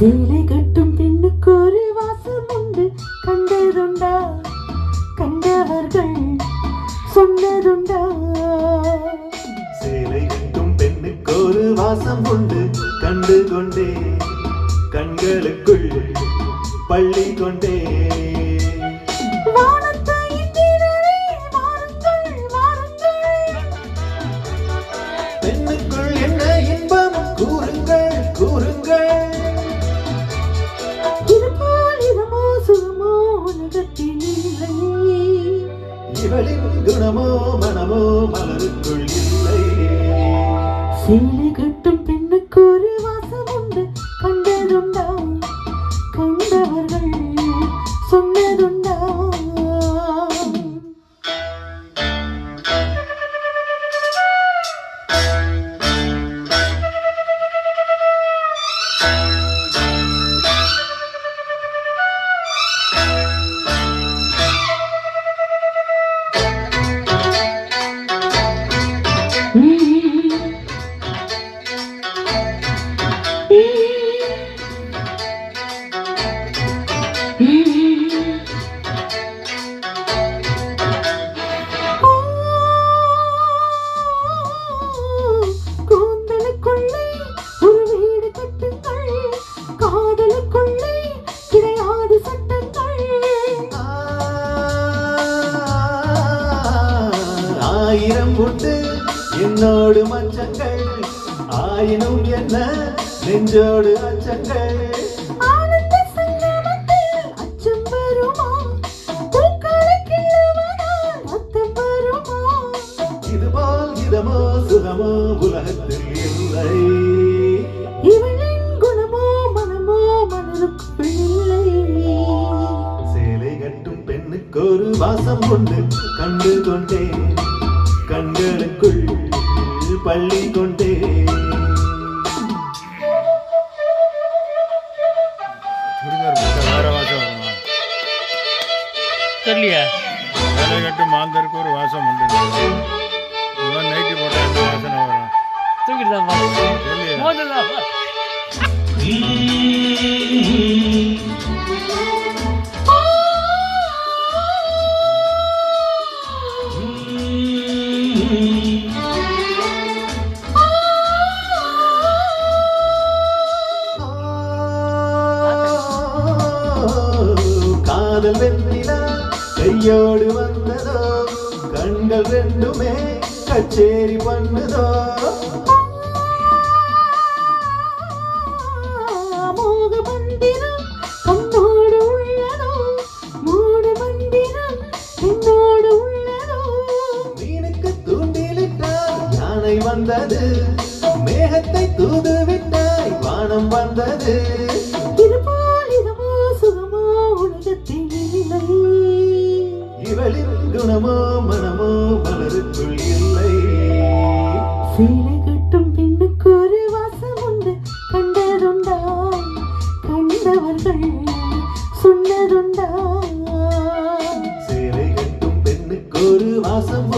சேலை கட்டும் பெண்ணுக்கு ஒரு வாசம் உண்டு, கண்டதுண்டா? கண்டவர்கள் சொன்னதுண்டா? சேலை கட்டும் பெண்ணுக்கு ஒரு வாசம் உண்டு, கண்டு கொண்டே கண்களுக்குள் பள்ளி கொண்டே. பெண்ணுக்குள் என்ன இன்பம் கூறுங்கள் கூறுங்கள். இவளின் குணமோ மனமோ மலருக்குள் இல்லை. சேலை கட்டும் பெண்ணுக்கு ஒரு வாசம் உண்டு, கண்டதுண்டா? கண்டவர்கள் சொன்னதுண்டா? கூந்தலுக்குள்ளே ஒரு வீடு கட்டுங்கள், காதலுக்குள்ளே கிடையாது சட்டங்கள். ஆயிரம் உண்டு என்னோடு மச்சங்கள், ஆயினும் என்ன நெஞ்சோடு அச்சங்கள். ஆனந்த சங்கமத்தில் அச்சம் வருமா? பூக்களை கிள்ளவனால் அர்த்தம் வருமா? இதுபோல் இதமோ சுகமோ உலகத்தில் இல்லை. இவளின் குணமோ மனமோ மலருக்குள் இல்லை. சேலை கட்டும் பெண்ணுக்கு ஒரு வாசம் உண்டு, கண்டு கொண்டே கண்களுக்குள் பள்ளி கொண்டே. வேற வாசம் வருமா தெரியலையா? வேலை கட்டு மாந்தருக்கு ஒரு வாசம் உண்டு. நைட்டி போட்டா என்ன வாசனை வரும்? காதல் வெண்ணிலா கையோடு வந்ததோ, கண்கள் ரெண்டுமே கச்சேரி பண்ணுதோ. மோக மந்திரம் கண்ணோடு உள்ளதோ, மூடு மந்திரம் என்னோடு உள்ளதோ. மீனுக்கு தூண்டிலிட்டால் யானை வந்தது, மேகத்தை தூது விட்டாய் வானம் வந்தது. இதுபோல் இதமோ சுகமோ உலகத்தில் இல்லை. இவளின் குணமோ மனமோ மலருக்குள் இல்லை. சேலை கட்டும் பெண்ணுக்கு ஒரு வாசம் உண்டு, கண்டதுண்டா? கண்டவர்கள் சொன்னதுண்டா? சேலை கட்டும் பெண்ணுக்கு ஒரு வாசம்